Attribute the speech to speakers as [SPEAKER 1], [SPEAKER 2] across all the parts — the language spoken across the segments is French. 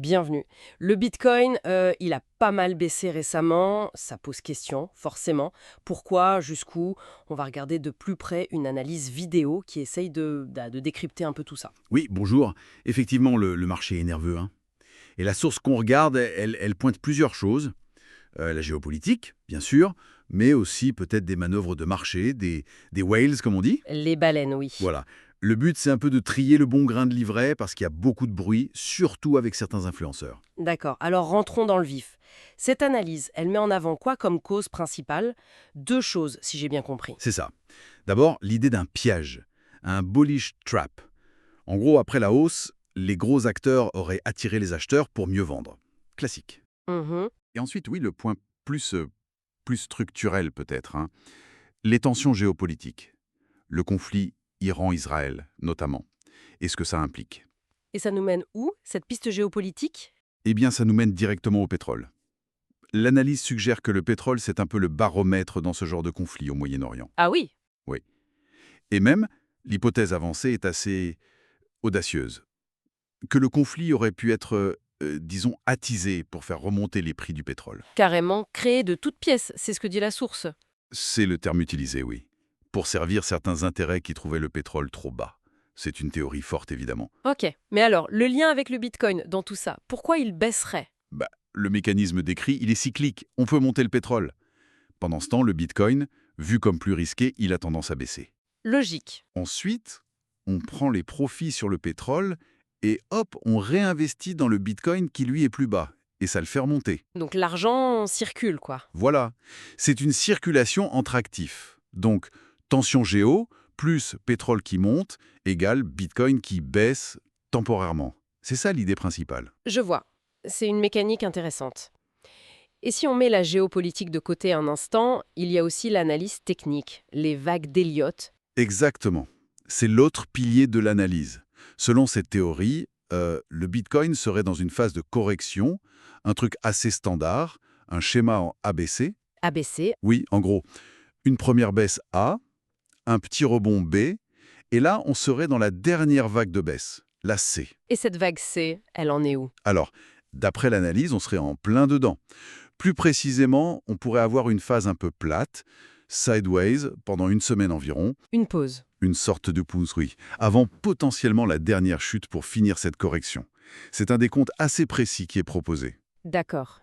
[SPEAKER 1] Bienvenue. Le Bitcoin, il a pas mal baissé récemment. Ça pose question, forcément. Pourquoi? Jusqu'où? On va regarder de plus près une analyse vidéo qui essaye de décrypter un peu tout ça.
[SPEAKER 2] Oui, bonjour. Effectivement, le marché est nerveux, hein. Et la source qu'on regarde, elle pointe plusieurs choses. La géopolitique, bien sûr, mais aussi peut-être des manœuvres de marché, des whales, comme on dit.
[SPEAKER 1] Les baleines, oui.
[SPEAKER 2] Voilà. Le but, c'est un peu de trier le bon grain de livret parce qu'il y a beaucoup de bruit, surtout avec certains influenceurs.
[SPEAKER 1] D'accord. Alors rentrons dans le vif. Cette analyse, elle met en avant quoi comme cause principale? Deux choses, si j'ai bien compris.
[SPEAKER 2] C'est ça. D'abord, l'idée d'un piège, un bullish trap. En gros, après la hausse, les gros acteurs auraient attiré les acheteurs pour mieux vendre. Classique.
[SPEAKER 1] Mhm.
[SPEAKER 2] Et ensuite, oui, le point plus structurel peut-être, hein. Les tensions géopolitiques, le conflit Iran-Israël notamment, et ce que ça implique.
[SPEAKER 1] Et ça nous mène où, cette piste géopolitique?
[SPEAKER 2] Eh bien, ça nous mène directement au pétrole. L'analyse suggère que le pétrole, c'est un peu le baromètre dans ce genre de conflit au Moyen-Orient.
[SPEAKER 1] Ah oui.
[SPEAKER 2] Oui. Et même, l'hypothèse avancée est assez audacieuse. Que le conflit aurait pu être, disons, attisé pour faire remonter les prix du pétrole.
[SPEAKER 1] Carrément créé de toutes pièces, c'est ce que dit la source.
[SPEAKER 2] C'est le terme utilisé, oui. Pour servir certains intérêts qui trouvaient le pétrole trop bas. C'est une théorie forte, évidemment.
[SPEAKER 1] Ok, mais alors, le lien avec le Bitcoin dans tout ça, pourquoi il baisserait?
[SPEAKER 2] Le mécanisme décrit, il est cyclique. On peut monter le pétrole. Pendant ce temps, le Bitcoin, vu comme plus risqué, il a tendance à baisser.
[SPEAKER 1] Logique.
[SPEAKER 2] Ensuite, on prend les profits sur le pétrole et hop, on réinvestit dans le Bitcoin qui, lui, est plus bas. Et ça le fait remonter.
[SPEAKER 1] Donc l'argent circule, quoi.
[SPEAKER 2] Voilà. C'est une circulation entre actifs. Donc, tension géo plus pétrole qui monte égale Bitcoin qui baisse temporairement. C'est ça l'idée principale.
[SPEAKER 1] Je vois. C'est une mécanique intéressante. Et si on met la géopolitique de côté un instant, il y a aussi l'analyse technique, les vagues d'Elliott.
[SPEAKER 2] Exactement. C'est l'autre pilier de l'analyse. Selon cette théorie, le Bitcoin serait dans une phase de correction, un truc assez standard, un schéma en ABC.
[SPEAKER 1] ABC.
[SPEAKER 2] Oui, en gros, une première baisse A, un petit rebond B, et là, on serait dans la dernière vague de baisse, la C.
[SPEAKER 1] Et cette vague C, elle en est où?
[SPEAKER 2] Alors, d'après l'analyse, on serait en plein dedans. Plus précisément, on pourrait avoir une phase un peu plate, sideways, pendant une semaine environ,
[SPEAKER 1] Une pause.
[SPEAKER 2] une sorte de pouce, oui, avant potentiellement la dernière chute pour finir cette correction. C'est un décompte assez précis qui est proposé.
[SPEAKER 1] D'accord.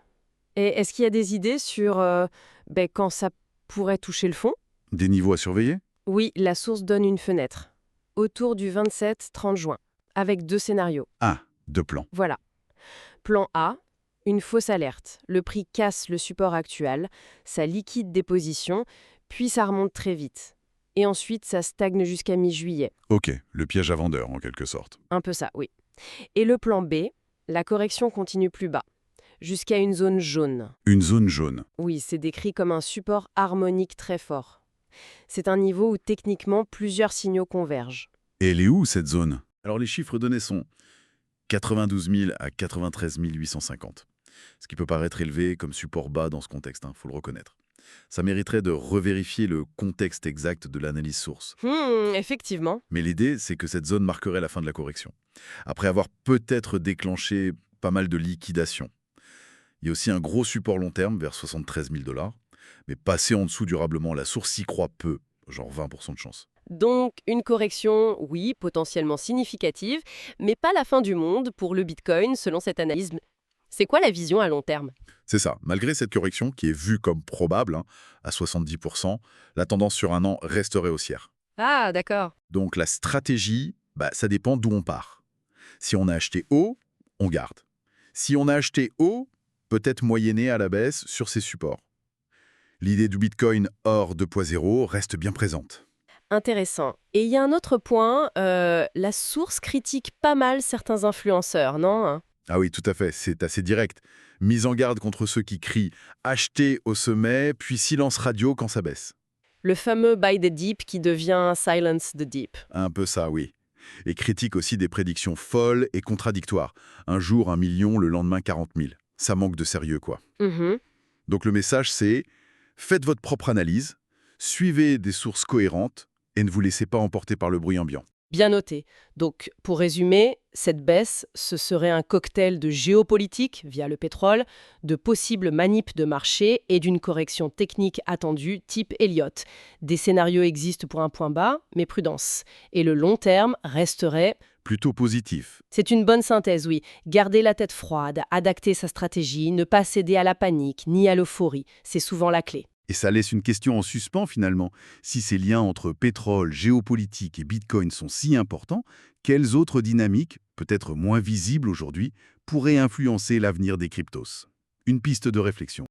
[SPEAKER 1] Et est-ce qu'il y a des idées sur quand ça pourrait toucher le fond?
[SPEAKER 2] Des niveaux à surveiller?
[SPEAKER 1] Oui, la source donne une fenêtre. Autour du 27-30 juin, avec deux scénarios.
[SPEAKER 2] Ah, deux plans.
[SPEAKER 1] Voilà. Plan A, une fausse alerte. Le prix casse le support actuel, ça liquide des positions, puis ça remonte très vite. Et ensuite, ça stagne jusqu'à mi-juillet.
[SPEAKER 2] Ok, le piège à vendeur en quelque sorte.
[SPEAKER 1] Un peu ça, oui. Et le plan B, la correction continue plus bas, jusqu'à une zone jaune.
[SPEAKER 2] Une zone jaune.
[SPEAKER 1] Oui, c'est décrit comme un support harmonique très fort. C'est un niveau où techniquement plusieurs signaux convergent.
[SPEAKER 2] Et elle est où cette zone? Alors les chiffres donnés sont 92 000 à 93 850. Ce qui peut paraître élevé comme support bas dans ce contexte, faut le reconnaître. Ça mériterait de revérifier le contexte exact de l'analyse source.
[SPEAKER 1] Effectivement.
[SPEAKER 2] Mais l'idée, c'est que cette zone marquerait la fin de la correction, après avoir peut-être déclenché pas mal de liquidations. Il y a aussi un gros support long terme vers 73 000 $, mais passer en dessous durablement, la source y croit peu, genre 20% de chance.
[SPEAKER 1] Donc, une correction, oui, potentiellement significative, mais pas la fin du monde pour le Bitcoin, selon cette analyse. C'est quoi la vision à long terme?
[SPEAKER 2] C'est ça. Malgré cette correction, qui est vue comme probable, à 70%, la tendance sur un an resterait haussière.
[SPEAKER 1] Ah, d'accord.
[SPEAKER 2] Donc la stratégie, ça dépend d'où on part. Si on a acheté haut, on garde. Si on a acheté haut, peut-être moyenner à la baisse sur ses supports. L'idée du Bitcoin hors 2.0 reste bien présente.
[SPEAKER 1] Intéressant. Et il y a un autre point, la source critique pas mal certains influenceurs, non?
[SPEAKER 2] Ah oui, tout à fait, c'est assez direct. Mise en garde contre ceux qui crient « acheter au sommet », puis silence radio quand ça baisse.
[SPEAKER 1] Le fameux buy the deep qui devient silence the deep.
[SPEAKER 2] Un peu ça, oui. Et critique aussi des prédictions folles et contradictoires. Un jour 1 million, le lendemain 40 000. Ça manque de sérieux, quoi.
[SPEAKER 1] Mhm.
[SPEAKER 2] Donc le message, c'est faites votre propre analyse, suivez des sources cohérentes et ne vous laissez pas emporter par le bruit ambiant.
[SPEAKER 1] Bien noté. Donc, pour résumer, cette baisse, ce serait un cocktail de géopolitique via le pétrole, de possibles manips de marché et d'une correction technique attendue type Elliott. Des scénarios existent pour un point bas, mais prudence. Et le long terme resterait...
[SPEAKER 2] Plutôt positif.
[SPEAKER 1] C'est une bonne synthèse, oui. Garder la tête froide, adapter sa stratégie, ne pas céder à la panique ni à l'euphorie, c'est souvent la clé.
[SPEAKER 2] Et ça laisse une question en suspens finalement. Si ces liens entre pétrole, géopolitique et Bitcoin sont si importants, quelles autres dynamiques, peut-être moins visibles aujourd'hui, pourraient influencer l'avenir des cryptos? Une piste de réflexion.